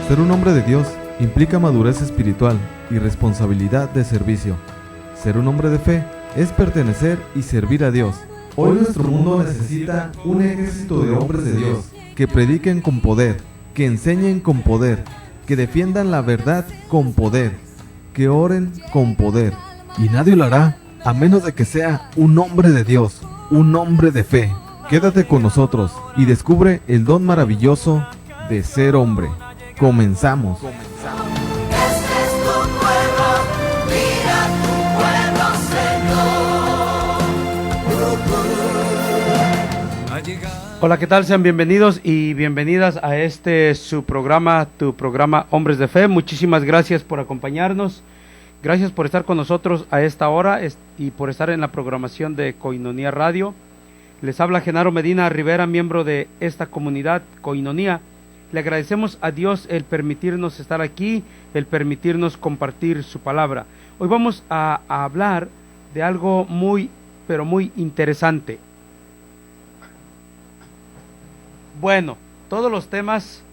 Ser un hombre de Dios implica madurez espiritual y responsabilidad de servicio. Ser un hombre de fe es pertenecer y servir a Dios. Hoy nuestro mundo necesita un ejército de hombres de Dios que prediquen con poder, que enseñen con poder, que defiendan la verdad con poder, que oren con poder. Y nadie lo hará a menos de que sea un hombre de Dios, un hombre de fe. Quédate con nosotros y descubre el don maravilloso de ser hombre. Comenzamos. Este es tu pueblo, mira tu pueblo, Señor. Hola, ¿qué tal? Sean bienvenidos y bienvenidas a su programa, tu programa Hombres de Fe. Muchísimas gracias por acompañarnos. Gracias por estar con nosotros a esta hora y por estar en la programación de Koinonía Radio. Les habla Genaro Medina Rivera, miembro de esta comunidad Koinonía. Le agradecemos a Dios el permitirnos estar aquí, el permitirnos compartir su palabra. Hoy vamos a hablar de algo muy, pero muy interesante. Bueno, todos los temas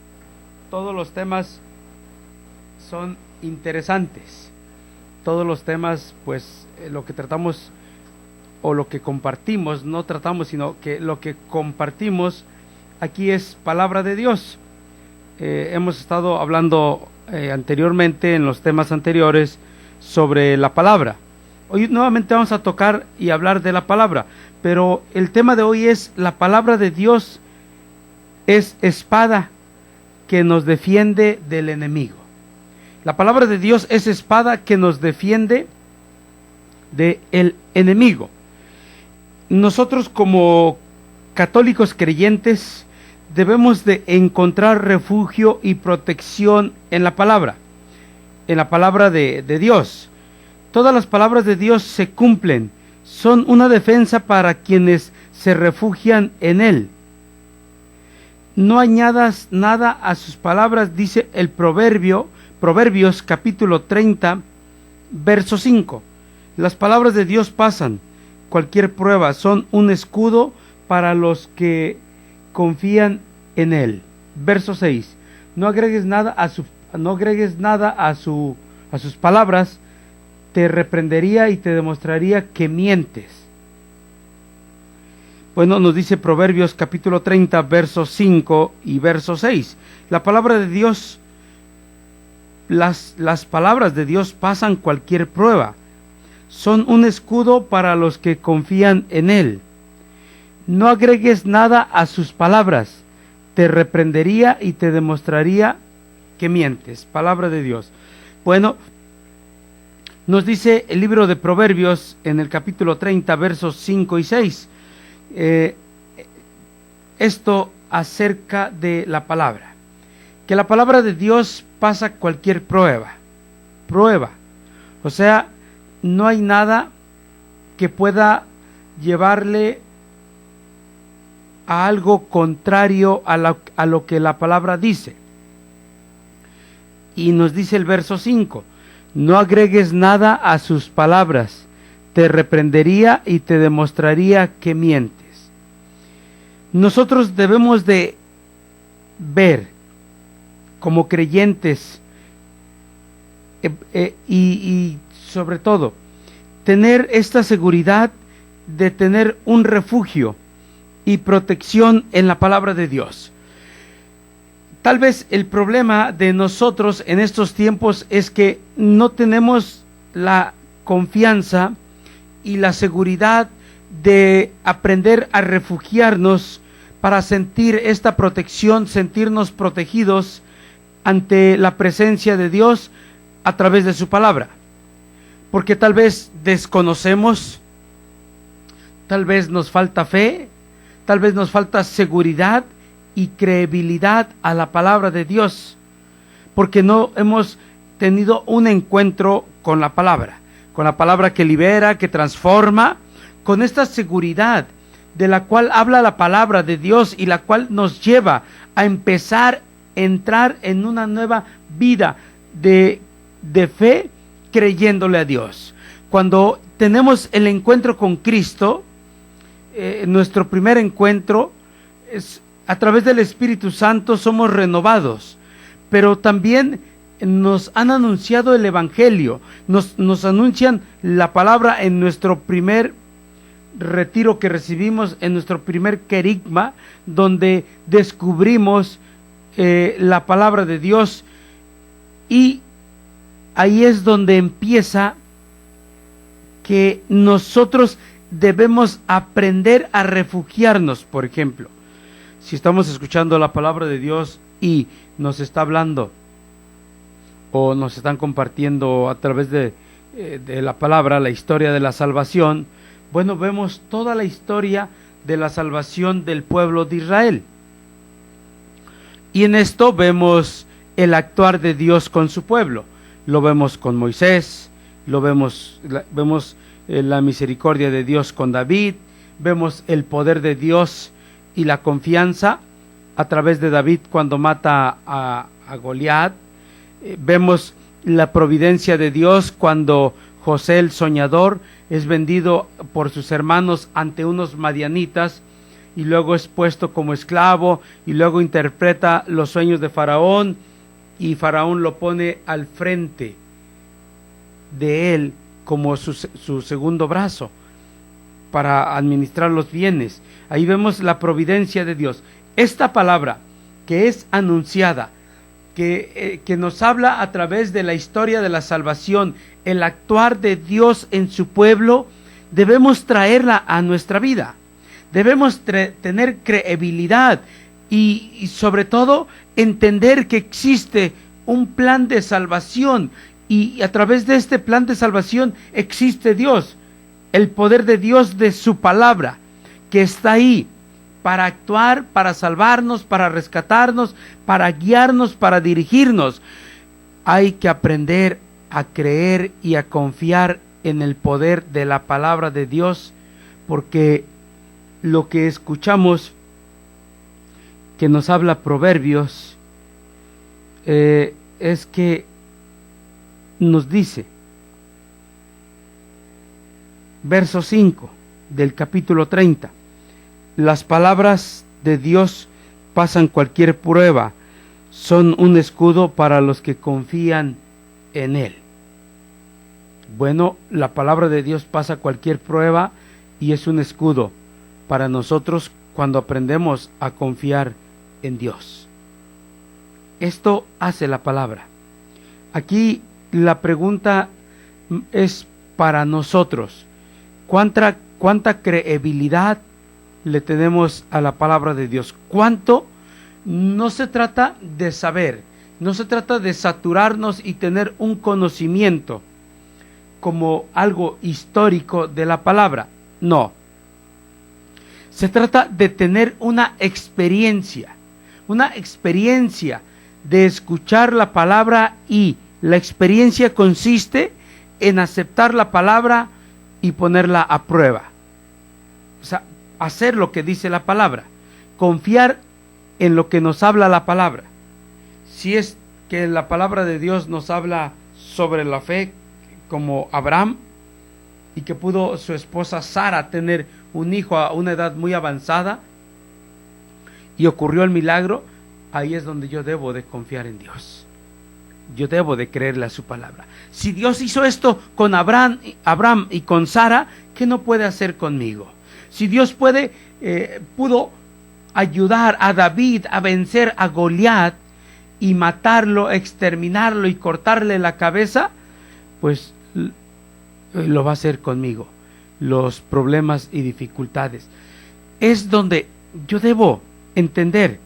son interesantes. Todos los temas, pues, lo que tratamos o lo que compartimos, no tratamos, sino que lo que compartimos aquí es palabra de Dios. Hemos estado hablando anteriormente, en los temas anteriores, sobre la palabra. Hoy nuevamente vamos a tocar y hablar de la palabra, pero el tema de hoy es: la palabra de Dios es espada que nos defiende del enemigo. La palabra de Dios es espada que nos defiende del enemigo. Nosotros, como católicos creyentes, debemos de encontrar refugio y protección en la palabra de Dios. Todas las palabras de Dios se cumplen, son una defensa para quienes se refugian en Él. No añadas nada a sus palabras, dice el Proverbios capítulo 30, verso 5. Las palabras de Dios pasan cualquier prueba, son un escudo para los que confían en Él. Verso 6. No agregues nada a sus palabras, te reprendería y te demostraría que mientes. Bueno, nos dice Proverbios capítulo 30, verso 5 y verso 6. La palabra de Dios, las palabras de Dios pasan cualquier prueba. Son un escudo para los que confían en Él. No agregues nada a sus palabras, te reprendería y te demostraría que mientes. Palabra de Dios. Bueno, nos dice el libro de Proverbios en el capítulo 30, versos 5 y 6. Esto acerca de la palabra. Que la palabra de Dios pasa cualquier prueba. O sea, no hay nada que pueda llevarle a algo contrario a lo que la palabra dice. Y nos dice el verso 5: no agregues nada a sus palabras, te reprendería y te demostraría que mientes. Nosotros debemos de ver como creyentes y sobre todo tener esta seguridad de tener un refugio y protección en la palabra de Dios. Tal vez el problema de nosotros en estos tiempos es que no tenemos la confianza y la seguridad de aprender a refugiarnos para sentir esta protección, sentirnos protegidos ante la presencia de Dios a través de su palabra. Porque tal vez desconocemos, tal vez nos falta fe, tal vez nos falta seguridad y credibilidad a la palabra de Dios, porque no hemos tenido un encuentro con la palabra que libera, que transforma, con esta seguridad de la cual habla la palabra de Dios y la cual nos lleva a empezar a entrar en una nueva vida de fe, creyéndole a Dios. Cuando tenemos el encuentro con Cristo, nuestro primer encuentro es a través del Espíritu Santo, somos renovados pero también nos han anunciado el Evangelio, nos anuncian la palabra en nuestro primer retiro que recibimos, en nuestro primer querigma, donde descubrimos la palabra de Dios, y ahí es donde empieza que nosotros debemos aprender a refugiarnos. Por ejemplo, si estamos escuchando la palabra de Dios y nos está hablando o nos están compartiendo a través de la palabra la historia de la salvación, bueno, vemos toda la historia de la salvación del pueblo de Israel, y en esto vemos el actuar de Dios con su pueblo. Lo vemos con Moisés, vemos la misericordia de Dios con David, vemos el poder de Dios y la confianza a través de David cuando mata a Goliat. Vemos la providencia de Dios cuando José el soñador es vendido por sus hermanos ante unos madianitas y luego es puesto como esclavo, y luego interpreta los sueños de Faraón, y Faraón lo pone al frente de él como su segundo brazo para administrar los bienes. Ahí vemos la providencia de Dios. Esta palabra que es anunciada, que nos habla a través de la historia de la salvación, el actuar de Dios en su pueblo, debemos traerla a nuestra vida. Debemos tener credibilidad y sobre todo entender que existe un plan de salvación, y a través de este plan de salvación existe Dios, el poder de Dios de su palabra, que está ahí para actuar, para salvarnos, para rescatarnos, para guiarnos, para dirigirnos. Hay que aprender a creer y a confiar en el poder de la palabra de Dios, porque lo que escuchamos que nos habla Proverbios es que nos dice, verso 5 del capítulo 30, las palabras de Dios pasan cualquier prueba, son un escudo para los que confían en Él. Bueno, la palabra de Dios pasa cualquier prueba y es un escudo para nosotros cuando aprendemos a confiar en Dios. Esto hace la palabra. Aquí la pregunta es para nosotros: ¿cuánta credibilidad le tenemos a la palabra de Dios? ¿Cuánto? No se trata de saber, no se trata de saturarnos y tener un conocimiento como algo histórico de la palabra. No. Se trata de tener una experiencia de escuchar la palabra, y la experiencia consiste en aceptar la palabra y ponerla a prueba. O sea, hacer lo que dice la palabra, confiar en lo que nos habla la palabra. Si es que la palabra de Dios nos habla sobre la fe, como Abraham, y que pudo su esposa Sara tener un hijo a una edad muy avanzada, y ocurrió el milagro, ahí es donde yo debo de confiar en Dios. Yo debo de creerle a su palabra. Si Dios hizo esto con Abraham y con Sara, ¿qué no puede hacer conmigo? Si Dios pudo ayudar a David a vencer a Goliat y matarlo, exterminarlo y cortarle la cabeza, pues lo va a hacer conmigo. Los problemas y dificultades es donde yo debo entender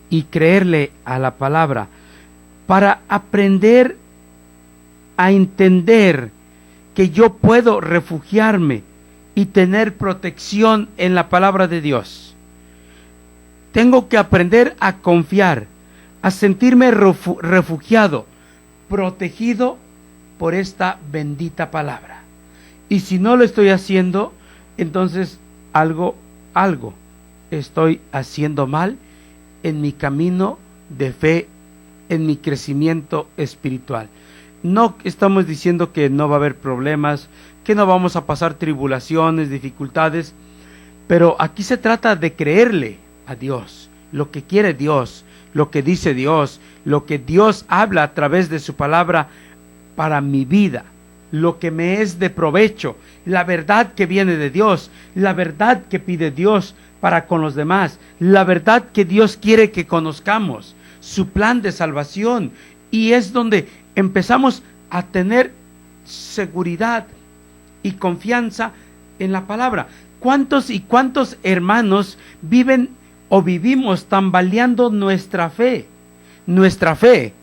y creerle a la palabra para aprender a entender que yo puedo refugiarme y tener protección en la palabra de Dios. Tengo que aprender a confiar, a sentirme refugiado, protegido por esta bendita palabra. Y si no lo estoy haciendo, entonces algo estoy haciendo mal en mi camino de fe, en mi crecimiento espiritual. No estamos diciendo que no va a haber problemas, que no vamos a pasar tribulaciones, dificultades, pero aquí se trata de creerle a Dios, lo que quiere Dios, lo que dice Dios, lo que Dios habla a través de su palabra para mi vida, lo que me es de provecho, la verdad que viene de Dios, la verdad que pide Dios para con los demás, la verdad que Dios quiere que conozcamos, su plan de salvación. Y es donde empezamos a tener seguridad y confianza en la palabra. ¿Cuántos y cuántos hermanos viven o vivimos tambaleando nuestra fe? Nuestra fe,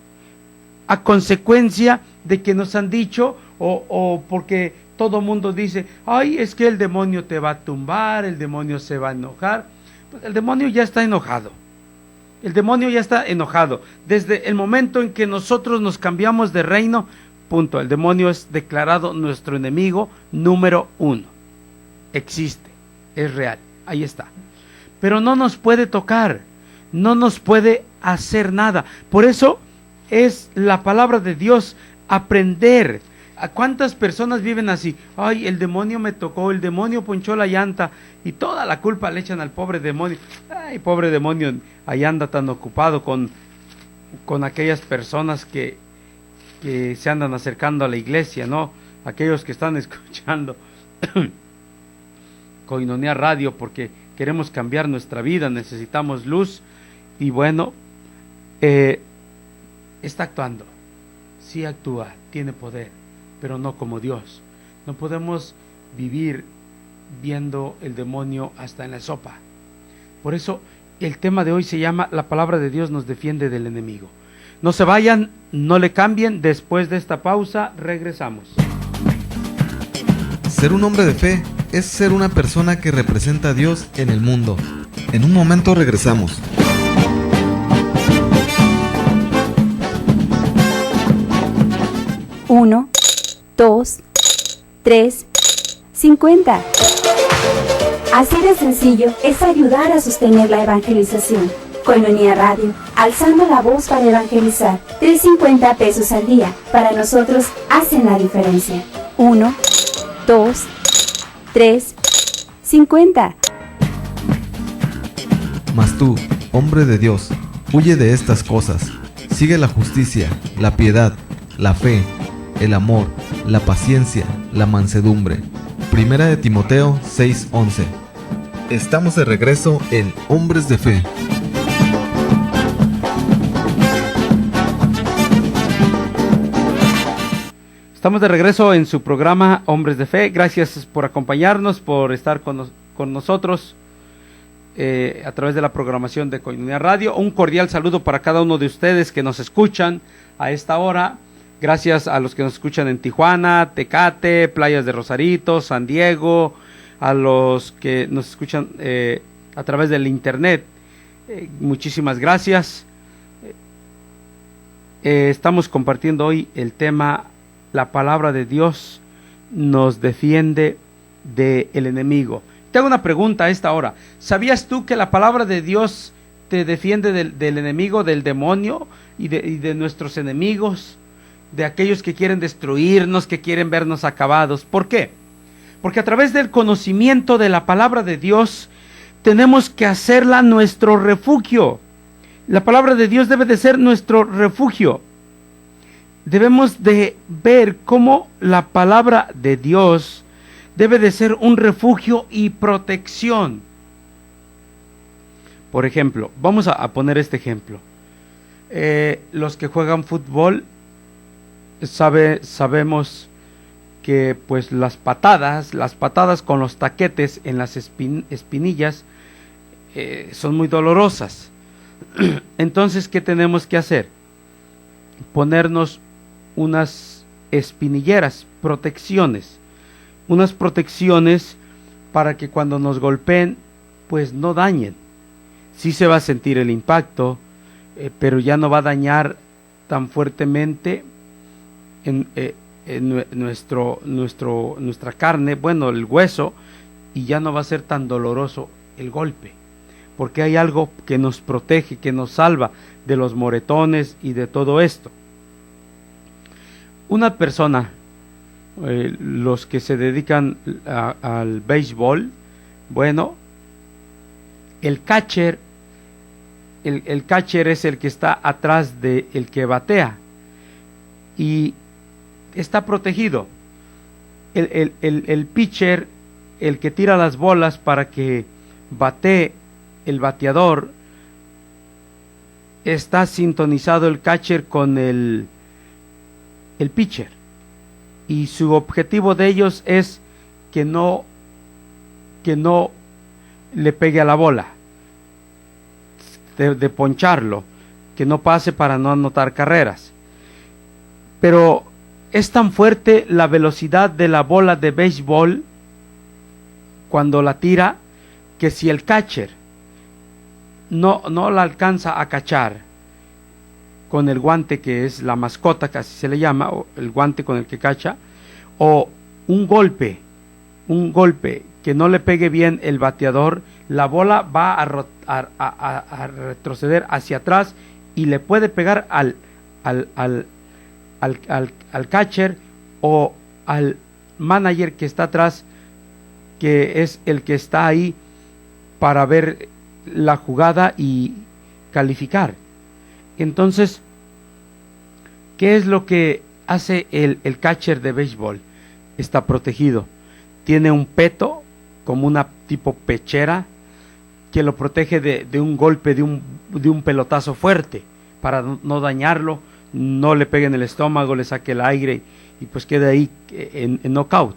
a consecuencia de que nos han dicho, o porque todo mundo dice, ay, es que el demonio te va a tumbar, el demonio se va a enojar. Pues el demonio ya está enojado. El demonio ya está enojado. Desde el momento en que nosotros nos cambiamos de reino, punto, el demonio es declarado nuestro enemigo número 1. Existe, es real, ahí está. Pero no nos puede tocar, no nos puede hacer nada. Por eso es la palabra de Dios, aprender. ¿A cuántas personas viven así? Ay, el demonio me tocó, el demonio ponchó la llanta y toda la culpa le echan al pobre demonio. Ay, pobre demonio, ahí anda tan ocupado con aquellas personas que se andan acercando a la iglesia, ¿no? Aquellos que están escuchando Koinonia Radio porque queremos cambiar nuestra vida, necesitamos luz. Y bueno, está actuando, sí actúa, tiene poder, pero no como Dios. No podemos vivir viendo el demonio hasta en la sopa. Por eso el tema de hoy se llama La palabra de Dios nos defiende del enemigo. No se vayan, no le cambien. Después de esta pausa regresamos. Ser un hombre de fe es ser una persona que representa a Dios en el mundo. En un momento regresamos. Uno, 2, 3, 50. Así de sencillo es ayudar a sostener la evangelización. Koinonia Radio, alzando la voz para evangelizar. 3.50 pesos al día. Para nosotros hacen la diferencia. 1, 2, 3, 50. Mas tú, hombre de Dios, huye de estas cosas. Sigue la justicia, la piedad, la fe, el amor, la paciencia, la mansedumbre. Primera de Timoteo 6:11. Estamos de regreso en Hombres de Fe. Estamos de regreso en su programa Hombres de Fe. Gracias por acompañarnos, por estar con nosotros a través de la programación de Koinonia Radio. Un cordial saludo para cada uno de ustedes que nos escuchan a esta hora. Gracias a los que nos escuchan en Tijuana, Tecate, Playas de Rosarito, San Diego, a los que nos escuchan a través del internet. Muchísimas gracias. Estamos compartiendo hoy el tema La palabra de Dios nos defiende del enemigo. Te hago una pregunta a esta hora. ¿Sabías tú que la palabra de Dios te defiende del enemigo, del demonio y de nuestros enemigos, de aquellos que quieren destruirnos, que quieren vernos acabados? ¿Por qué? Porque a través del conocimiento de la palabra de Dios tenemos que hacerla nuestro refugio. La palabra de Dios debe de ser nuestro refugio. Debemos de ver cómo la palabra de Dios debe de ser un refugio y protección. Por ejemplo, vamos a poner este ejemplo. Los que juegan fútbol, sabemos que pues las patadas con los taquetes en las espinillas son muy dolorosas. Entonces, ¿qué tenemos que hacer? Ponernos unas espinilleras, unas protecciones para que cuando nos golpeen, pues no dañen. Sí se va a sentir el impacto, pero ya no va a dañar tan fuertemente en nuestra carne, bueno, el hueso, y ya no va a ser tan doloroso el golpe, porque hay algo que nos protege, que nos salva de los moretones y de todo esto. Una persona, los que se dedican al béisbol, bueno, el catcher el catcher es el que está atrás del que batea y está protegido. El pitcher, el que tira las bolas para que batee el bateador, está sintonizado el catcher con el pitcher, y su objetivo de ellos es que no le pegue a la bola, de poncharlo, que no pase para no anotar carreras. Pero es tan fuerte la velocidad de la bola de béisbol cuando la tira, que si el catcher no la alcanza a cachar con el guante, que es la mascota, que así se le llama, o el guante con el que cacha, o un golpe que no le pegue bien el bateador, la bola va a retroceder hacia atrás y le puede pegar al catcher o al manager que está atrás, que es el que está ahí para ver la jugada y calificar. Entonces, ¿qué es lo que hace el catcher de béisbol? Está protegido. Tiene un peto, como una tipo pechera, que lo protege de un golpe, de un pelotazo fuerte, para no dañarlo, no le pegue en el estómago, le saque el aire y pues quede ahí en knockout.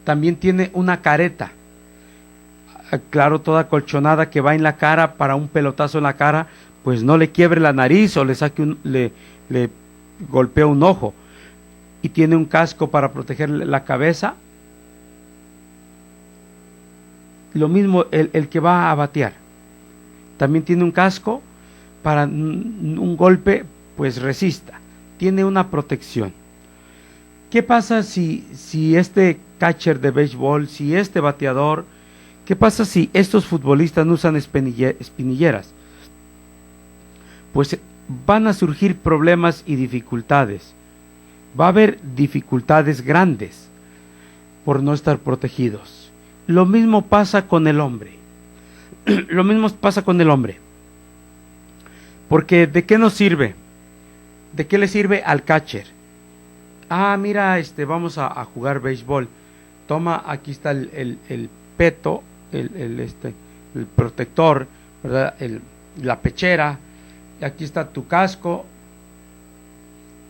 También tiene una careta, claro, toda colchonada, que va en la cara, para un pelotazo en la cara pues no le quiebre la nariz o le saque le golpea un ojo. Y tiene un casco para proteger la cabeza. Lo mismo el que va a batear, también tiene un casco para un golpe pues resista, tiene una protección. ¿Qué pasa si este catcher de béisbol, si este bateador, qué pasa si estos futbolistas no usan espinilleras? Pues van a surgir problemas y dificultades. Va a haber dificultades grandes por no estar protegidos. Lo mismo pasa con el hombre. Lo mismo pasa con el hombre. Porque ¿de qué nos sirve? ¿De qué le sirve al catcher? Ah, mira, vamos a jugar béisbol. Toma, aquí está el peto, el protector, ¿verdad? La pechera. Aquí está tu casco,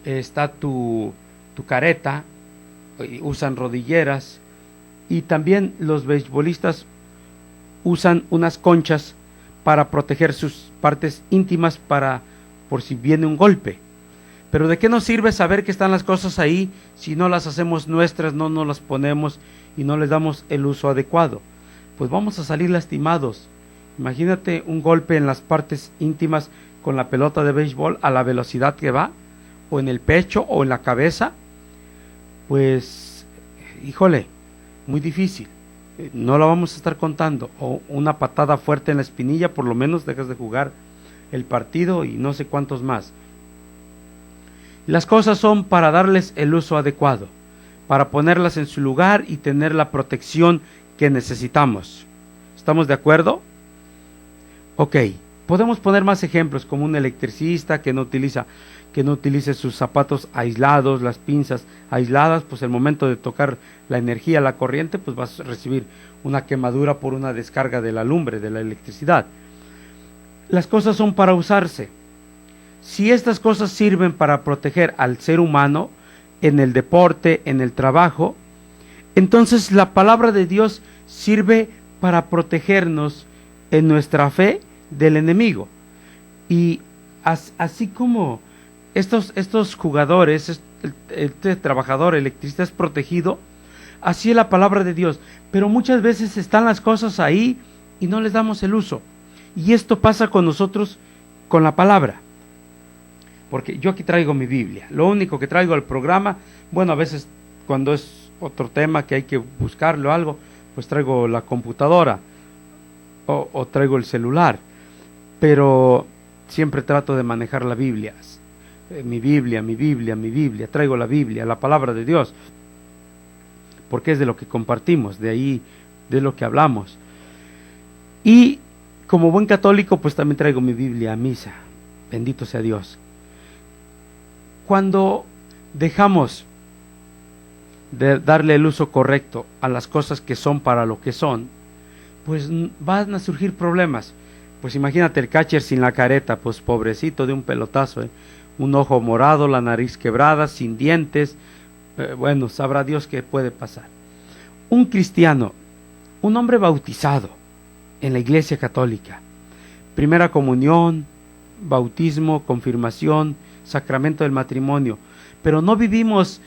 está tu careta, usan rodilleras, y también los beisbolistas usan unas conchas para proteger sus partes íntimas por si viene un golpe. Pero ¿de qué nos sirve saber que están las cosas ahí si no las hacemos nuestras, no nos las ponemos y no les damos el uso adecuado? Pues vamos a salir lastimados. Imagínate un golpe en las partes íntimas con la pelota de béisbol a la velocidad que va, o en el pecho o en la cabeza. Pues, híjole, muy difícil. No la vamos a estar contando. O una patada fuerte en la espinilla, por lo menos dejas de jugar el partido y no sé cuántos más. Las cosas son para darles el uso adecuado, para ponerlas en su lugar y tener la protección que necesitamos. ¿Estamos de acuerdo? Ok, podemos poner más ejemplos, como un electricista que no utilice sus zapatos aislados, las pinzas aisladas, pues el momento de tocar la energía, la corriente, pues vas a recibir una quemadura por una descarga de la lumbre, de la electricidad. Las cosas son para usarse. Si estas cosas sirven para proteger al ser humano en el deporte, en el trabajo, entonces la palabra de Dios sirve para protegernos en nuestra fe del enemigo. Y así como estos jugadores, este trabajador electricista es protegido, así es la palabra de Dios. Pero muchas veces están las cosas ahí y no les damos el uso. Y esto pasa con nosotros, con la palabra. Porque yo aquí traigo mi Biblia. Lo único que traigo al programa, bueno, a veces cuando es otro tema que hay que buscarlo o algo, pues traigo la computadora o traigo el celular. Pero siempre trato de manejar la Biblia. Mi Biblia, traigo la Biblia, la palabra de Dios, porque es de lo que compartimos, de ahí, de lo que hablamos. Y como buen católico, pues también traigo mi Biblia a misa. Bendito sea Dios. Cuando dejamos de darle el uso correcto a las cosas que son para lo que son, pues van a surgir problemas. Pues imagínate el catcher sin la careta, pues pobrecito de un pelotazo, un ojo morado, la nariz quebrada, sin dientes, bueno, sabrá Dios qué puede pasar. Un cristiano, un hombre bautizado en la Iglesia Católica, primera comunión, bautismo, confirmación, sacramento del matrimonio, pero no vivimos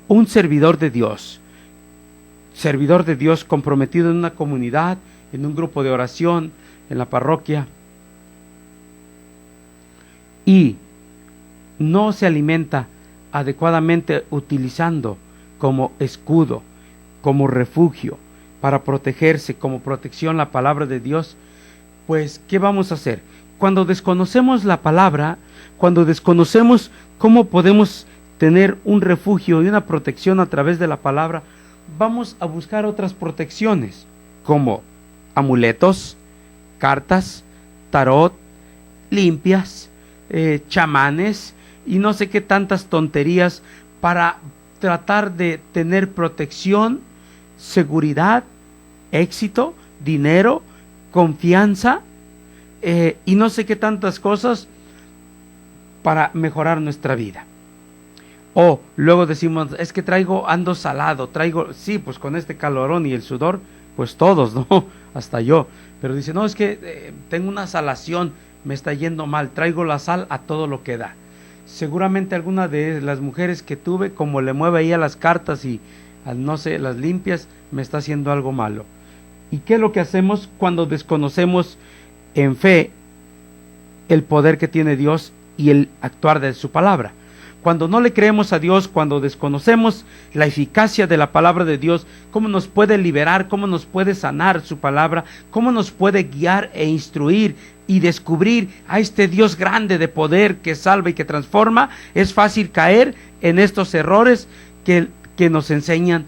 un servidor de Dios comprometido en una comunidad, en un grupo de oración, en la parroquia, y no se alimenta adecuadamente utilizando como escudo, como refugio, para protegerse, como protección la palabra de Dios, pues ¿qué vamos a hacer? Cuando desconocemos la palabra, cuando desconocemos cómo podemos tener un refugio y una protección a través de la palabra, vamos a buscar otras protecciones, como amuletos, cartas, tarot, limpias, chamanes y no sé qué tantas tonterías para tratar de tener protección, seguridad, éxito, dinero, confianza y no sé qué tantas cosas para mejorar nuestra vida. O luego decimos, es que ando salado, sí, pues con este calorón y el sudor, pues todos, ¿no? Hasta yo. Pero dice, no, es que tengo una salación, me está yendo mal, traigo la sal a todo lo que da. Seguramente alguna de las mujeres que tuve, como le mueve ahí a las cartas y no sé, las limpias, me está haciendo algo malo. ¿Y qué es lo que hacemos cuando desconocemos en fe el poder que tiene Dios y el actuar de su palabra? Cuando no le creemos a Dios, cuando desconocemos la eficacia de la palabra de Dios, cómo nos puede liberar, cómo nos puede sanar su palabra, cómo nos puede guiar e instruir y descubrir a este Dios grande de poder que salva y que transforma, es fácil caer en estos errores que nos enseñan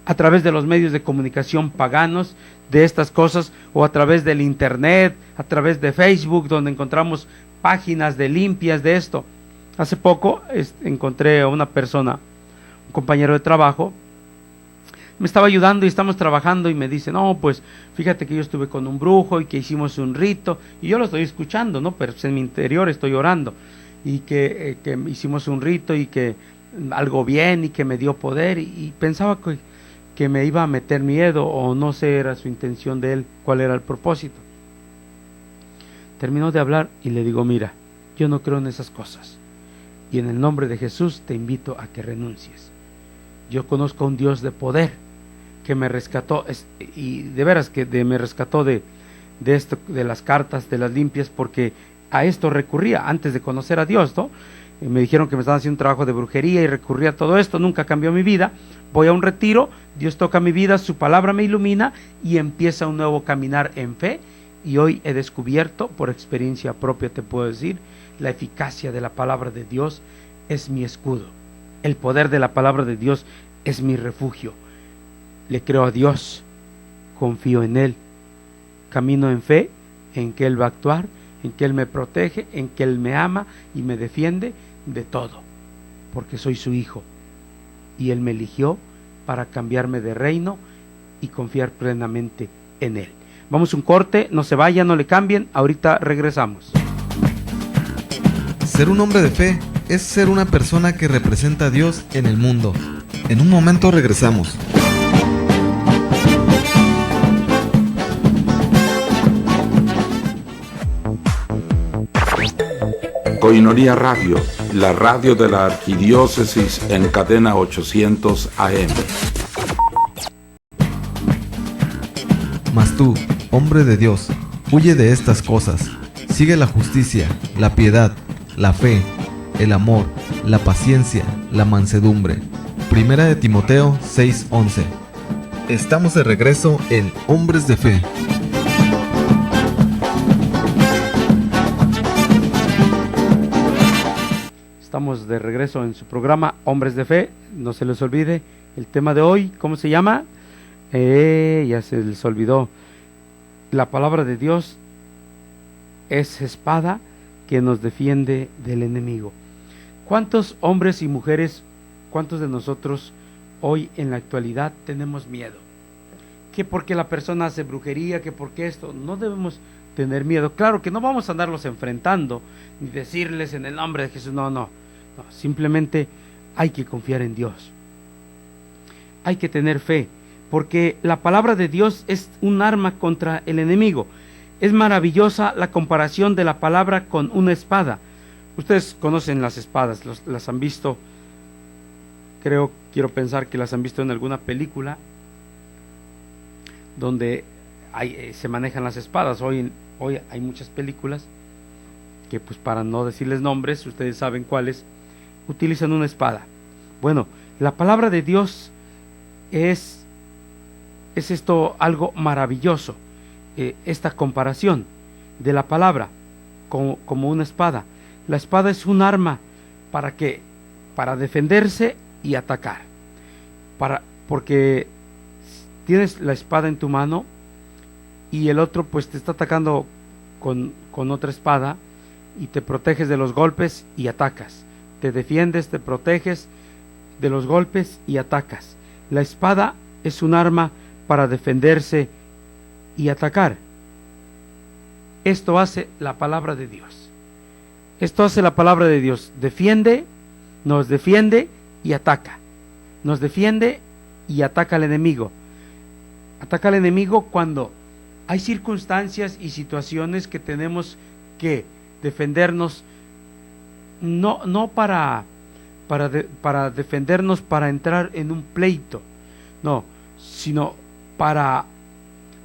a través de los medios de comunicación paganos de estas cosas, o a través del internet, a través de Facebook, donde encontramos páginas de limpias de esto. Hace poco encontré a una persona, un compañero de trabajo, me estaba ayudando y estamos trabajando y me dice, no, pues fíjate que yo estuve con un brujo y que hicimos un rito, y yo lo estoy escuchando, ¿no? Pero en mi interior estoy orando, y que hicimos un rito y que algo bien y que me dio poder, y pensaba que me iba a meter miedo, o no sé, era su intención de él, cuál era el propósito. Terminó de hablar y le digo, mira, yo no creo en esas cosas. Y en el nombre de Jesús te invito a que renuncies. Yo conozco a un Dios de poder que me rescató, y de veras que me rescató de esto, de las cartas, de las limpias, porque a esto recurría antes de conocer a Dios, ¿no? Me dijeron que me estaban haciendo un trabajo de brujería y recurría a todo esto, nunca cambió mi vida. Voy a un retiro, Dios toca mi vida, su palabra me ilumina y empieza un nuevo caminar en fe, y hoy he descubierto, por experiencia propia te puedo decir, la eficacia de la palabra de Dios es mi escudo. El poder de la palabra de Dios es mi refugio. Le creo a Dios, confío en Él, camino en fe, en que Él va a actuar, en que Él me protege, en que Él me ama y me defiende de todo, porque soy su hijo y Él me eligió para cambiarme de reino y confiar plenamente en Él. Vamos a un corte, no se vayan, no le cambien, ahorita regresamos. Ser un hombre de fe es ser una persona que representa a Dios en el mundo. En un momento regresamos. Coinonia Radio, la radio de la Arquidiócesis en cadena 800 AM. Mas tú, hombre de Dios, huye de estas cosas. Sigue la justicia, la piedad, la fe, el amor, la paciencia, la mansedumbre. Primera de Timoteo 6:11. Estamos de regreso en Hombres de Fe. Estamos de regreso en su programa Hombres de Fe. No se les olvide el tema de hoy, ¿cómo se llama? Ya se les olvidó. La palabra de Dios es espada que nos defiende del enemigo. ¿Cuántos hombres y mujeres, cuántos de nosotros hoy en la actualidad tenemos miedo? Que porque la persona hace brujería, que porque esto, no debemos tener miedo. Claro que no vamos a andarlos enfrentando, ni decirles en el nombre de Jesús, no, simplemente hay que confiar en Dios. Hay que tener fe, porque la palabra de Dios es un arma contra el enemigo. Es maravillosa la comparación de la palabra con una espada. Ustedes conocen las espadas, las han visto, quiero pensar que las han visto en alguna película donde se manejan las espadas. Hoy hay muchas películas que, pues, para no decirles nombres, ustedes saben cuáles, utilizan una espada. Bueno, la palabra de Dios es esto algo maravilloso, esta comparación de la palabra como una espada. La espada es un arma para defenderse y atacar, porque tienes la espada en tu mano y el otro pues te está atacando con otra espada, y te proteges de los golpes y atacas, te defiendes, te proteges de los golpes y atacas. La espada es un arma para defenderse y atacar. Esto hace la palabra de Dios. Esto hace la palabra de Dios. Nos defiende y ataca. Nos defiende y ataca al enemigo. Ataca al enemigo cuando hay circunstancias y situaciones que tenemos que defendernos, no para defendernos para entrar en un pleito, no, sino para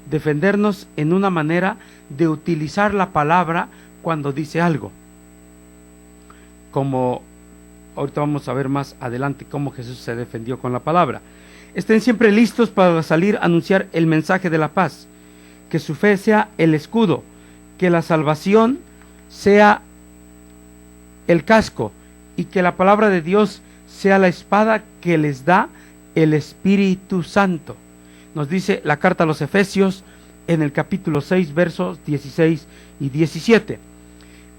defendernos en una manera de utilizar la palabra cuando dice algo. Como ahorita vamos a ver más adelante cómo Jesús se defendió con la palabra. Estén siempre listos para salir a anunciar el mensaje de la paz. Que su fe sea el escudo, que la salvación sea el casco, y que la palabra de Dios sea la espada que les da el Espíritu Santo. Nos dice la carta a los Efesios en el capítulo 6, versos 16 y 17.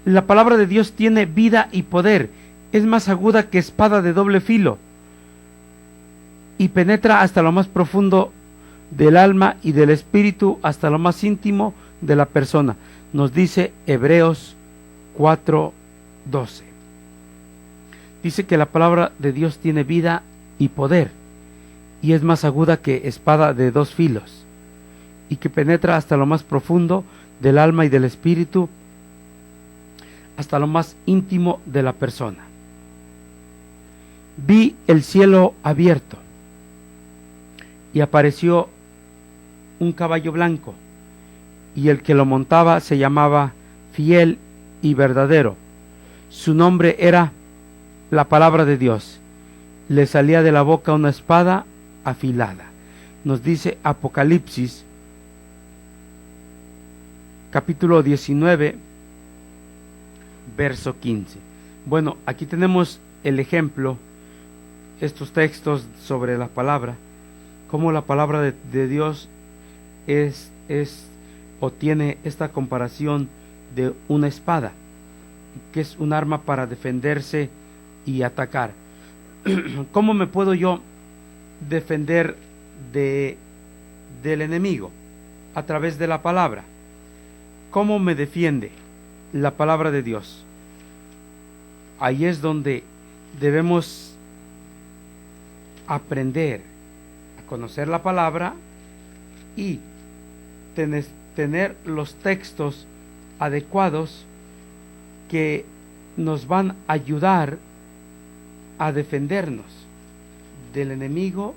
La palabra de Dios tiene vida y poder, es más aguda que espada de doble filo, y penetra hasta lo más profundo del alma y del espíritu, hasta lo más íntimo de la persona. Nos dice Hebreos 4:12. Dice que la palabra de Dios tiene vida y poder, y es más aguda que espada de dos filos, y que penetra hasta lo más profundo del alma y del espíritu, hasta lo más íntimo de la persona. Vi el cielo abierto, y apareció un caballo blanco, y el que lo montaba se llamaba Fiel y Verdadero. Su nombre era la palabra de Dios. Le salía de la boca una espada afilada. Nos dice Apocalipsis capítulo 19 verso 15. Bueno, aquí tenemos el ejemplo, estos textos sobre la palabra, cómo la palabra de Dios es o tiene esta comparación de una espada, que es un arma para defenderse y atacar. ¿Cómo me puedo yo defender del enemigo? A través de la palabra. ¿Cómo me defiende la palabra de Dios? Ahí es donde debemos aprender a conocer la palabra y tener los textos adecuados que nos van a ayudar a defendernos del enemigo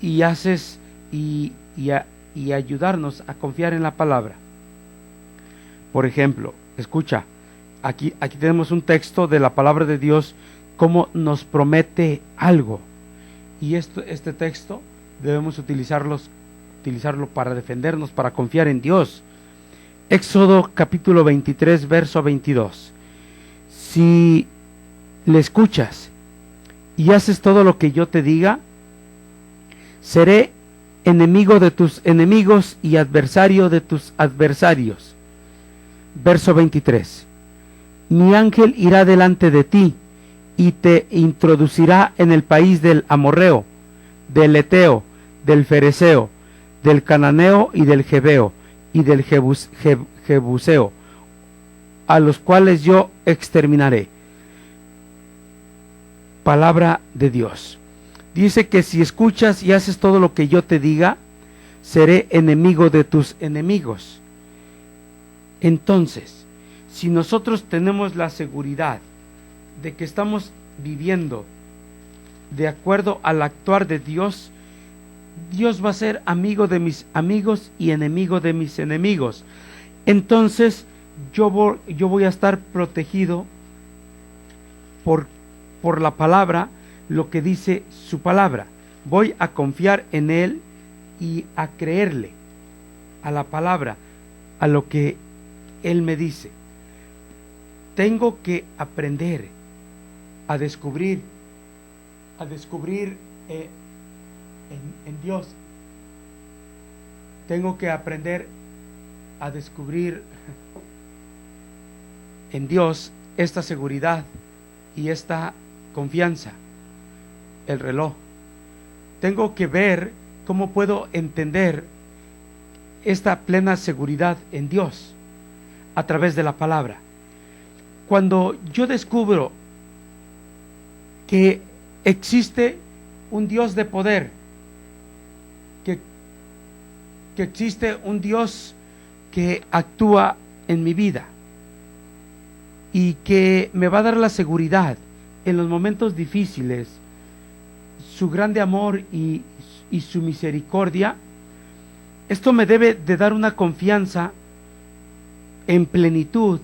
y ayudarnos a confiar en la palabra. Por ejemplo, escucha, aquí tenemos un texto de la palabra de Dios, cómo nos promete algo, y este texto debemos utilizarlo para defendernos, para confiar en Dios. Éxodo capítulo 23 verso 22. Si le escuchas y haces todo lo que yo te diga, seré enemigo de tus enemigos y adversario de tus adversarios. Verso 23. Mi ángel irá delante de ti y te introducirá en el país del amorreo, del eteo, del fereceo, del cananeo y del jebeo y del jebuseo, a los cuales yo exterminaré. Palabra de Dios. Dice que si escuchas y haces todo lo que yo te diga, seré enemigo de tus enemigos. Entonces, si nosotros tenemos la seguridad de que estamos viviendo de acuerdo al actuar de Dios, Dios va a ser amigo de mis amigos y enemigo de mis enemigos. Entonces yo voy a estar protegido por la palabra, lo que dice su palabra. Voy a confiar en Él y a creerle a la palabra, a lo que Él me dice. Tengo que aprender a descubrir en Dios. Tengo que aprender a descubrir en Dios esta seguridad y esta confianza. El reloj. Tengo que ver cómo puedo entender esta plena seguridad en Dios a través de la palabra. Cuando yo descubro que existe un Dios de poder, que existe un Dios que actúa en mi vida y que me va a dar la seguridad en los momentos difíciles, su grande amor y su misericordia, esto me debe de dar una confianza en plenitud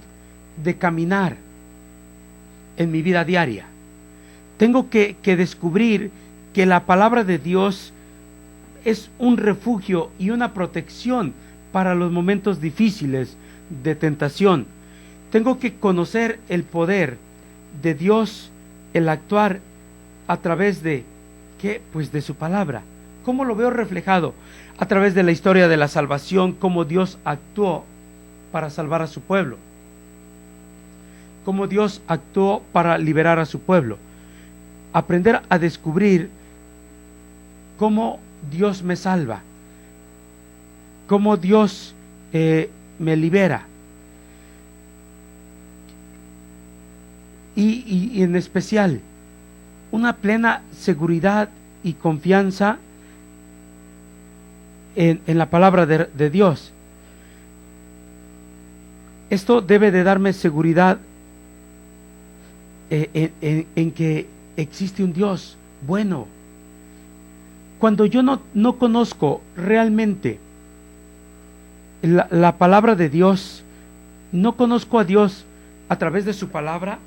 de caminar en mi vida diaria. Tengo que descubrir que la palabra de Dios es un refugio y una protección para los momentos difíciles de tentación. Tengo que conocer el poder de Dios, el actuar a través de ¿qué? Pues de su palabra. ¿Cómo lo veo reflejado? A través de la historia de la salvación, cómo Dios actuó para salvar a su pueblo, cómo Dios actuó para liberar a su pueblo. Aprender a descubrir cómo Dios me salva, cómo Dios me libera, y en especial una plena seguridad y confianza en la palabra de Dios. Esto debe de darme seguridad en que existe un Dios bueno. Cuando yo no conozco realmente la palabra de Dios, no conozco a Dios a través de su palabra,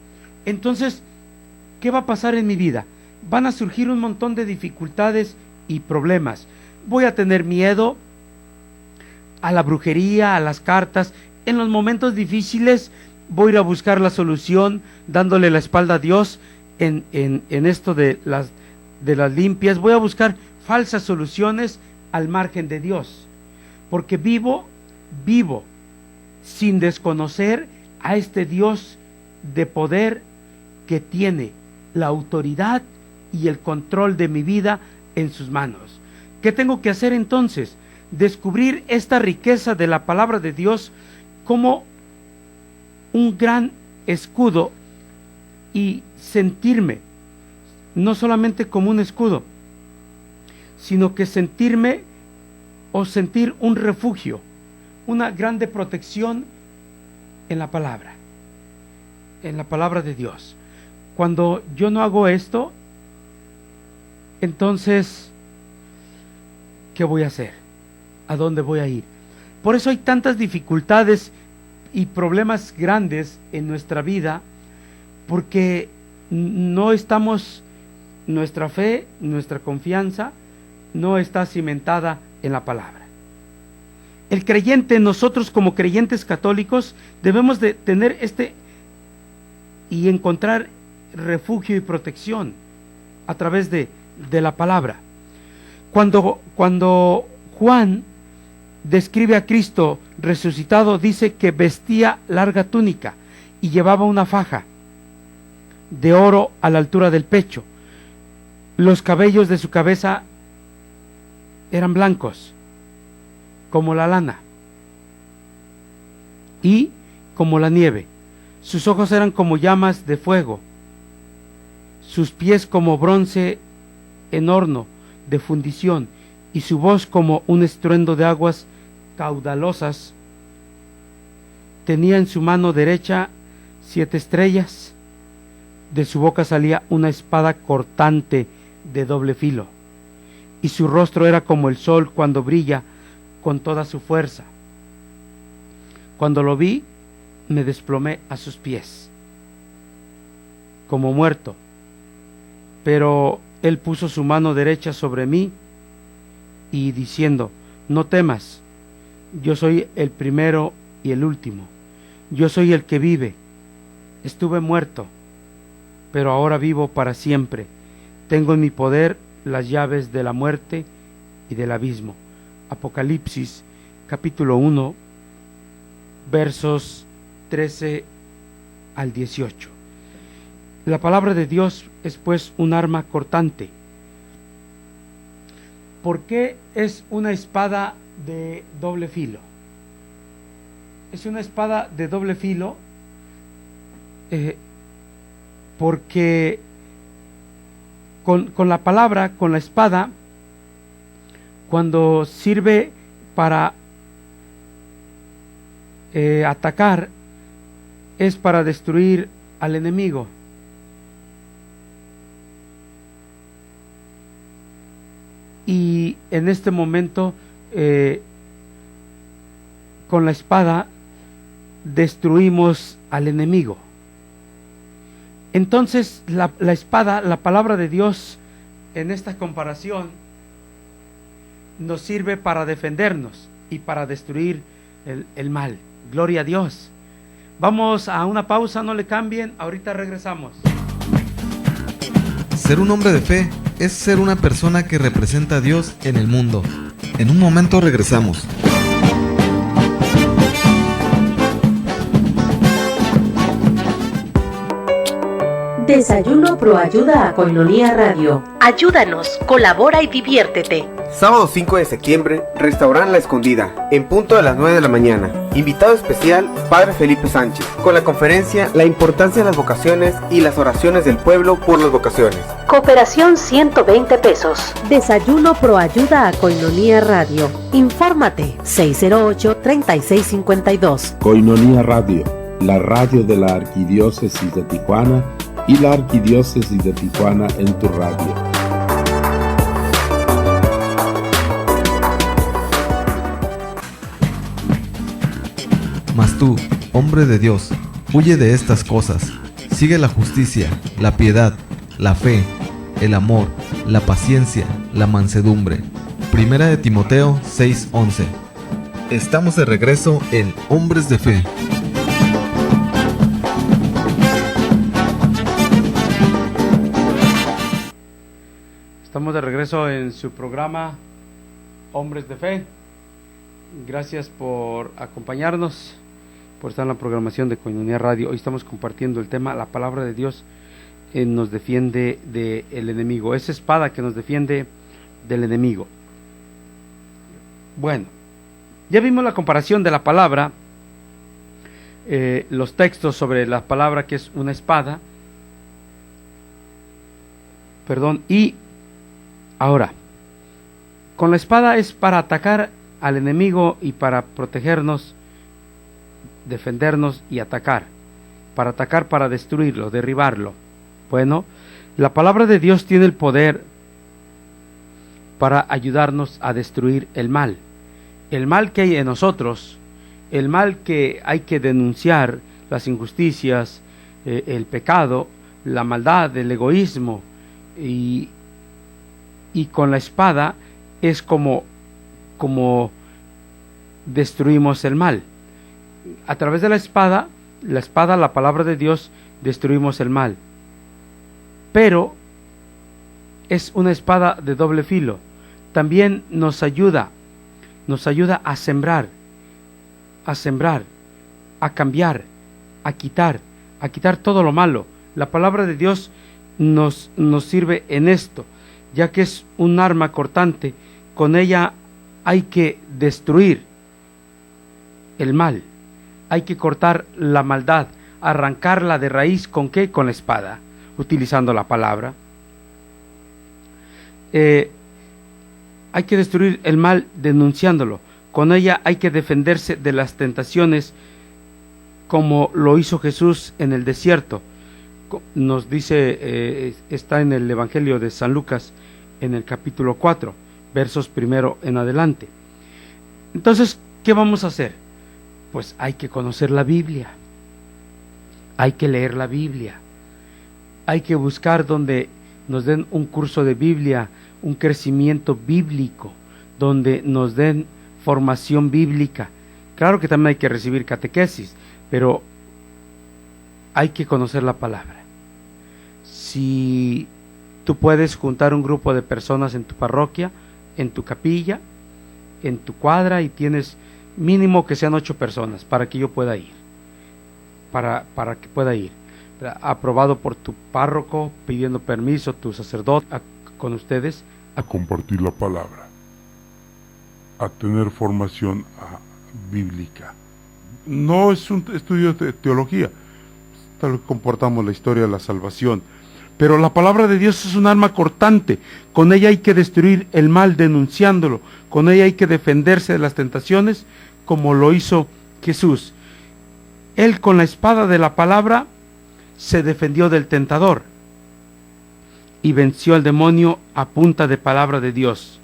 entonces, ¿qué va a pasar en mi vida? Van a surgir un montón de dificultades y problemas. Voy a tener miedo a la brujería, a las cartas. En los momentos difíciles voy a ir a buscar la solución dándole la espalda a Dios en esto de las limpias. Voy a buscar falsas soluciones al margen de Dios, porque vivo sin desconocer a este Dios de poder que tiene la autoridad y el control de mi vida en sus manos. ¿Qué tengo que hacer entonces? Descubrir esta riqueza de la palabra de Dios como un gran escudo y sentirme no solamente como un escudo, sino que sentirme o sentir un refugio, una grande protección en la palabra de Dios. Cuando yo no hago esto, entonces, ¿qué voy a hacer? ¿A dónde voy a ir? Por eso hay tantas dificultades y problemas grandes en nuestra vida, porque no estamos, nuestra fe, nuestra confianza, no está cimentada en la palabra. El creyente, nosotros como creyentes católicos, debemos de tener y encontrar refugio y protección a través de la palabra. Cuando Juan describe a Cristo resucitado, dice que vestía larga túnica y llevaba una faja de oro a la altura del pecho. Los cabellos de su cabeza eran blancos, como la lana y como la nieve. Sus ojos eran como llamas de fuego, sus pies como bronce en horno de fundición, y su voz como un estruendo de aguas caudalosas. Tenía en su mano derecha 7 estrellas, de su boca salía una espada cortante de doble filo, y su rostro era como el sol cuando brilla con toda su fuerza. Cuando lo vi, me desplomé a sus pies, como muerto, pero él puso su mano derecha sobre mí y diciendo: no temas, yo soy el primero y el último, yo soy el que vive. Estuve muerto, pero ahora vivo para siempre. Tengo en mi poder las llaves de la muerte y del abismo. Apocalipsis capítulo 1, versos 13 al 18. La palabra de Dios es pues un arma cortante. ¿Por qué es una espada de doble filo? Es una espada de doble filo porque con la palabra, con la espada, cuando sirve para atacar, es para destruir al enemigo. Y en este momento, con la espada, destruimos al enemigo. Entonces, la espada, la palabra de Dios, en esta comparación, nos sirve para defendernos y para destruir el mal. Gloria a Dios. Vamos a una pausa, no le cambien, ahorita regresamos. Ser un hombre de fe es ser una persona que representa a Dios en el mundo. En un momento regresamos. Desayuno Proayuda a Koinonia Radio. Ayúdanos, colabora y diviértete. Sábado 5 de septiembre, Restaurant La Escondida, en punto de las 9 de la mañana. Invitado especial, Padre Felipe Sánchez, con la conferencia La importancia de las vocaciones y las oraciones del pueblo por las vocaciones. Cooperación 120 pesos. Desayuno Proayuda a Koinonia Radio. Infórmate 608-3652. Koinonia Radio, la radio de la Arquidiócesis de Tijuana y la Arquidiócesis de Tijuana en tu radio. Mas tú, hombre de Dios, huye de estas cosas. Sigue la justicia, la piedad, la fe, el amor, la paciencia, la mansedumbre. Primera de Timoteo 6:11. Estamos de regreso en Hombres de Fe. Estamos de regreso en su programa Hombres de Fe. Gracias por acompañarnos, por estar en la programación de Koinonia Radio. Hoy estamos compartiendo el tema: la palabra de Dios nos defiende del enemigo. Esa espada que nos defiende del enemigo. Bueno, ya vimos la comparación de la palabra, los textos sobre la palabra que es una espada. Y ahora, con la espada es para atacar al enemigo y para protegernos, defendernos y atacar. Para destruirlo, derribarlo. Bueno, la palabra de Dios tiene el poder para ayudarnos a destruir el mal. El mal que hay en nosotros, el mal que hay que denunciar, las injusticias, el pecado, la maldad, el egoísmo, y con la espada es como destruimos el mal. A través de la espada, la palabra de Dios, destruimos el mal. Pero es una espada de doble filo. también nos ayuda a sembrar, a cambiar, a quitar todo lo malo. La palabra de Dios nos sirve en esto, ya que es un arma cortante. Con ella hay que destruir el mal, hay que cortar la maldad, arrancarla de raíz. ¿Con qué? Con la espada, utilizando la palabra. Hay que destruir el mal denunciándolo. Con ella hay que defenderse de las tentaciones, como lo hizo Jesús en el desierto. Nos dice, está en el Evangelio de San Lucas, en el capítulo 4, versos 1 en adelante. Entonces, ¿qué vamos a hacer? Pues hay que conocer la Biblia, hay que leer la Biblia, hay que buscar donde nos den un curso de Biblia, un crecimiento bíblico, donde nos den formación bíblica. Claro que también hay que recibir catequesis, pero hay que conocer la palabra. Si tú puedes juntar un grupo de personas en tu parroquia, en tu capilla, en tu cuadra, y tienes mínimo que sean 8 personas para que yo pueda ir, para que pueda ir, aprobado por tu párroco, pidiendo permiso, tu sacerdote, con ustedes, a compartir la palabra, a tener formación bíblica. No es un estudio de teología, tal vez comportamos la historia de la salvación, pero la palabra de Dios es un arma cortante. Con ella hay que destruir el mal denunciándolo, con ella hay que defenderse de las tentaciones, como lo hizo Jesús. Él, con la espada de la palabra, se defendió del tentador y venció al demonio a punta de palabra de Dios.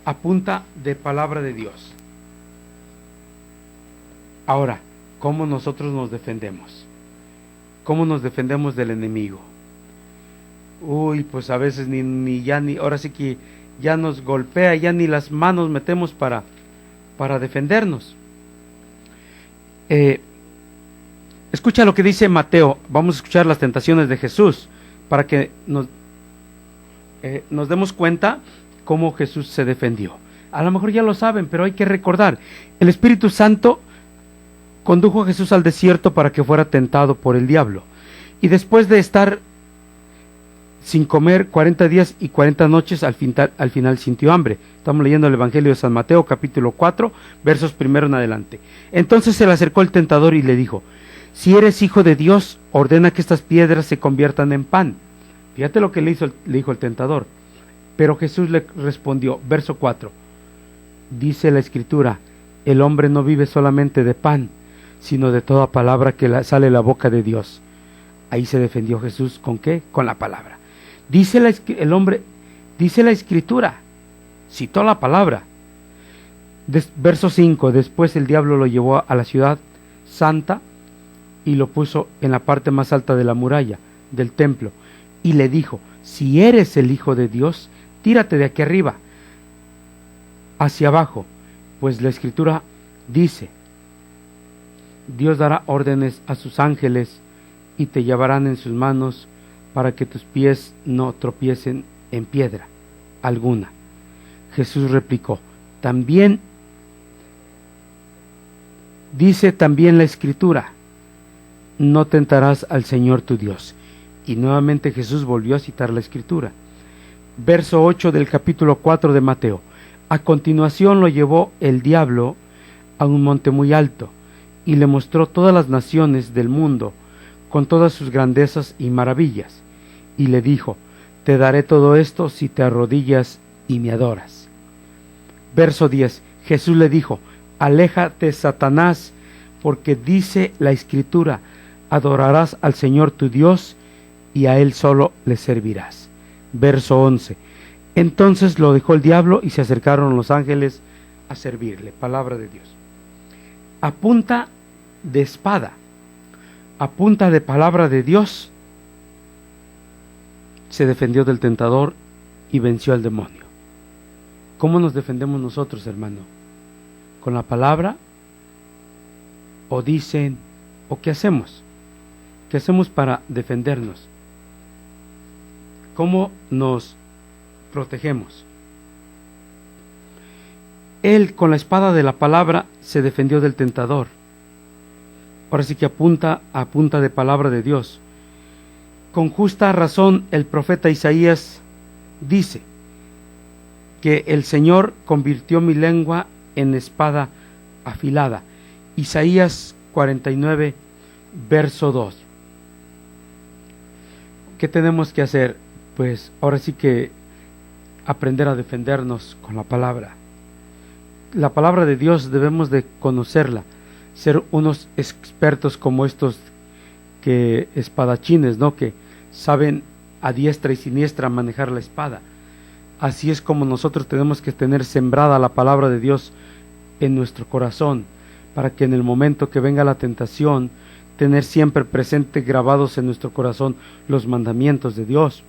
A punta de palabra de Dios. Ahora, ¿cómo nosotros nos defendemos? ¿Cómo nos defendemos del enemigo? Uy, pues a veces ahora sí que ya nos golpea, ya ni las manos metemos para defendernos. Escucha lo que dice Mateo. Vamos a escuchar las tentaciones de Jesús, para que nos demos cuenta cómo Jesús se defendió. A lo mejor ya lo saben, pero hay que recordar. El Espíritu Santo condujo a Jesús al desierto para que fuera tentado por el diablo. Y después de estar sin comer 40 días y 40 noches, al final sintió hambre. Estamos leyendo el Evangelio de San Mateo, capítulo 4, versos 1 en adelante. Entonces se le acercó el tentador y le dijo: si eres hijo de Dios, ordena que estas piedras se conviertan en pan. Fíjate lo que le dijo el tentador. Pero Jesús le respondió, verso 4, dice la Escritura: el hombre no vive solamente de pan, sino de toda palabra que sale de la boca de Dios. Ahí se defendió Jesús. ¿Con qué? Con la palabra. Dice la Escritura, citó la palabra. Verso 5, después el diablo lo llevó a la ciudad santa y lo puso en la parte más alta de la muralla del templo, y le dijo: si eres el Hijo de Dios, tírate de aquí arriba hacia abajo, pues la Escritura dice: Dios dará órdenes a sus ángeles y te llevarán en sus manos para que tus pies no tropiecen en piedra alguna. Jesús replicó: también dice también la Escritura: no tentarás al Señor tu Dios. Y nuevamente Jesús volvió a citar la Escritura. Verso 8 del capítulo 4 de Mateo. A continuación lo llevó el diablo a un monte muy alto y le mostró todas las naciones del mundo con todas sus grandezas y maravillas, y le dijo: te daré todo esto si te arrodillas y me adoras. Verso 10. Jesús le dijo: aléjate, Satanás, porque dice la Escritura: adorarás al Señor tu Dios y a Él solo le servirás. Verso 11. Entonces lo dejó el diablo y se acercaron los ángeles a servirle. Palabra de Dios. A punta de espada, a punta de palabra de Dios, se defendió del tentador y venció al demonio. ¿Cómo nos defendemos nosotros, hermano? ¿Con la palabra? ¿O dicen? ¿O qué hacemos? ¿Qué hacemos para defendernos? ¿Cómo nos protegemos? Él con la espada de la palabra se defendió del tentador. Ahora sí que apunta de palabra de Dios. Con justa razón el profeta Isaías dice que el Señor convirtió mi lengua en espada afilada. Isaías 49, verso 2. ¿Qué tenemos que hacer? Pues ahora sí que aprender a defendernos con la palabra. La palabra de Dios debemos de conocerla, ser unos expertos como estos que espadachines, ¿no? Que saben a diestra y siniestra manejar la espada. Así es como nosotros tenemos que tener sembrada la palabra de Dios en nuestro corazón, para que en el momento que venga la tentación, tener siempre presente, grabados en nuestro corazón, los mandamientos de Dios,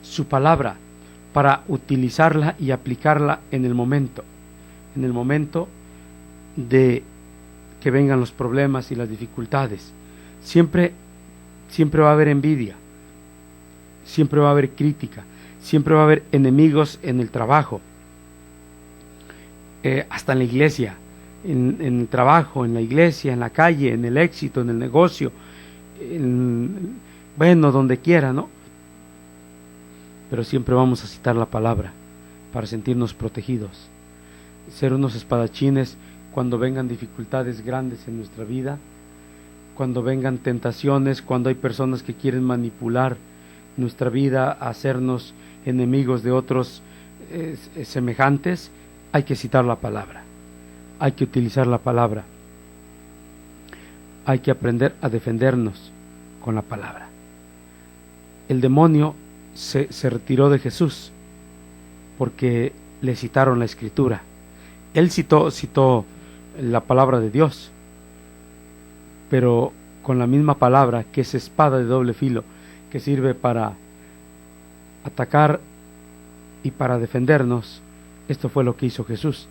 su palabra, para utilizarla y aplicarla en el momento de que vengan los problemas y las dificultades. Siempre va a haber envidia, siempre va a haber crítica, siempre va a haber enemigos en el trabajo, hasta en la iglesia, en el trabajo, en la iglesia, en la calle, en el éxito, en el negocio, bueno, donde quiera, ¿no? Pero siempre vamos a citar la palabra para sentirnos protegidos, ser unos espadachines cuando vengan dificultades grandes en nuestra vida, cuando vengan tentaciones, cuando hay personas que quieren manipular nuestra vida, hacernos enemigos de otros semejantes. Hay que citar la palabra, hay que utilizar la palabra, hay que aprender a defendernos con la palabra. El demonio se retiró de Jesús porque le citaron la Escritura. Él citó la palabra de Dios, pero con la misma palabra, que es espada de doble filo, que sirve para atacar y para defendernos. Esto fue lo que hizo Jesús.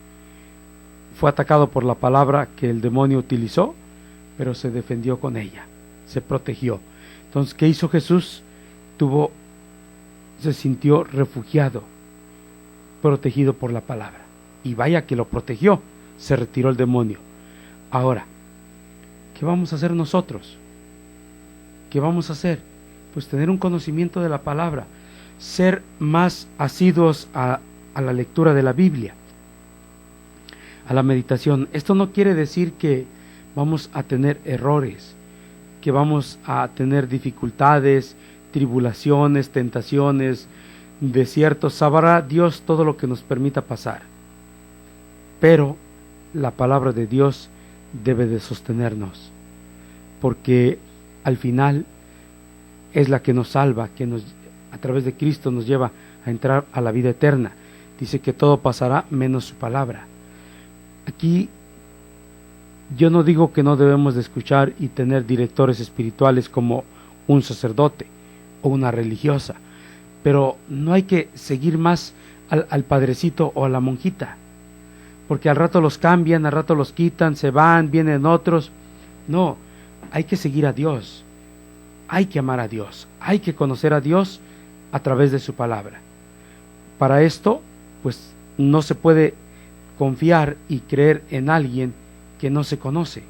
Fue atacado por la palabra que el demonio utilizó, pero se defendió con ella, se protegió. Entonces, ¿qué hizo Jesús? Se sintió refugiado, protegido por la palabra. Y vaya que lo protegió, se retiró el demonio. Ahora, ¿qué vamos a hacer nosotros? ¿Qué vamos a hacer? Pues tener un conocimiento de la palabra, ser más asiduos a la lectura de la Biblia, a la meditación. Esto no quiere decir que vamos a tener errores, que vamos a tener dificultades, tribulaciones, tentaciones, desiertos. Sabrá Dios todo lo que nos permita pasar, pero la palabra de Dios debe de sostenernos, porque al final es la que nos salva, que a través de Cristo nos lleva a entrar a la vida eterna. Dice que todo pasará menos su palabra. Aquí yo no digo que no debemos de escuchar y tener directores espirituales como un sacerdote o una religiosa, pero no hay que seguir más al padrecito o a la monjita, porque al rato los cambian, al rato los quitan, se van, vienen otros. No, hay que seguir a Dios, hay que amar a Dios, hay que conocer a Dios a través de su palabra. Para esto, pues no se puede confiar y creer en alguien que no se conoce.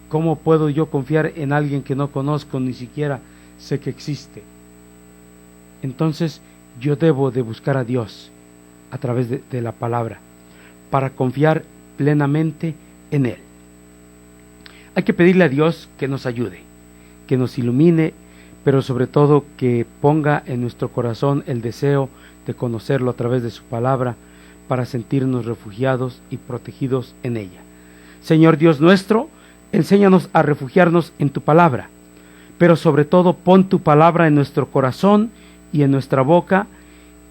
¿Cómo puedo yo confiar en alguien que no conozco, ni siquiera sé que existe? Entonces yo debo de buscar a Dios a través de la palabra para confiar plenamente en Él. Hay que pedirle a Dios que nos ayude, que nos ilumine, pero sobre todo que ponga en nuestro corazón el deseo de conocerlo a través de su palabra, para sentirnos refugiados y protegidos en ella. Señor Dios nuestro, enséñanos a refugiarnos en tu palabra, pero sobre todo pon tu palabra en nuestro corazón y en nuestra boca,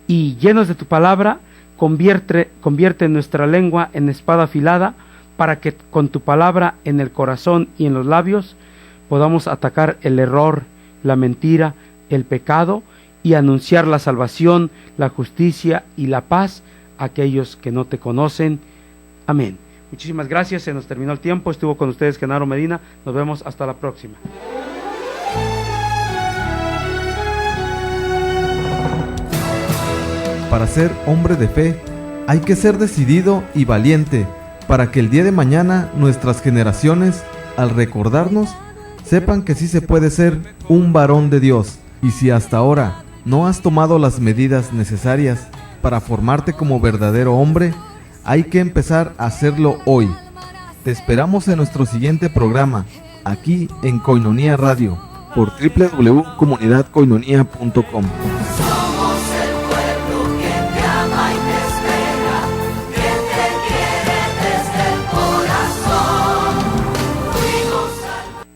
y llenos de tu palabra, convierte nuestra lengua en espada afilada, para que con tu palabra en el corazón y en los labios podamos atacar el error, la mentira, el pecado, y anunciar la salvación, la justicia y la paz a aquellos que no te conocen. Amén. Muchísimas gracias, se nos terminó el tiempo. Estuvo con ustedes Genaro Medina. Nos vemos hasta la próxima. Para ser hombre de fe, Hay que ser decidido y valiente para que el día de mañana nuestras generaciones, al recordarnos, sepan que sí se puede ser un varón de Dios. Y si hasta ahora no has tomado las medidas necesarias para formarte como verdadero hombre, hay que empezar a hacerlo hoy. Te esperamos en nuestro siguiente programa, aquí en Koinonia Radio, por www.comunidadkoinonia.com.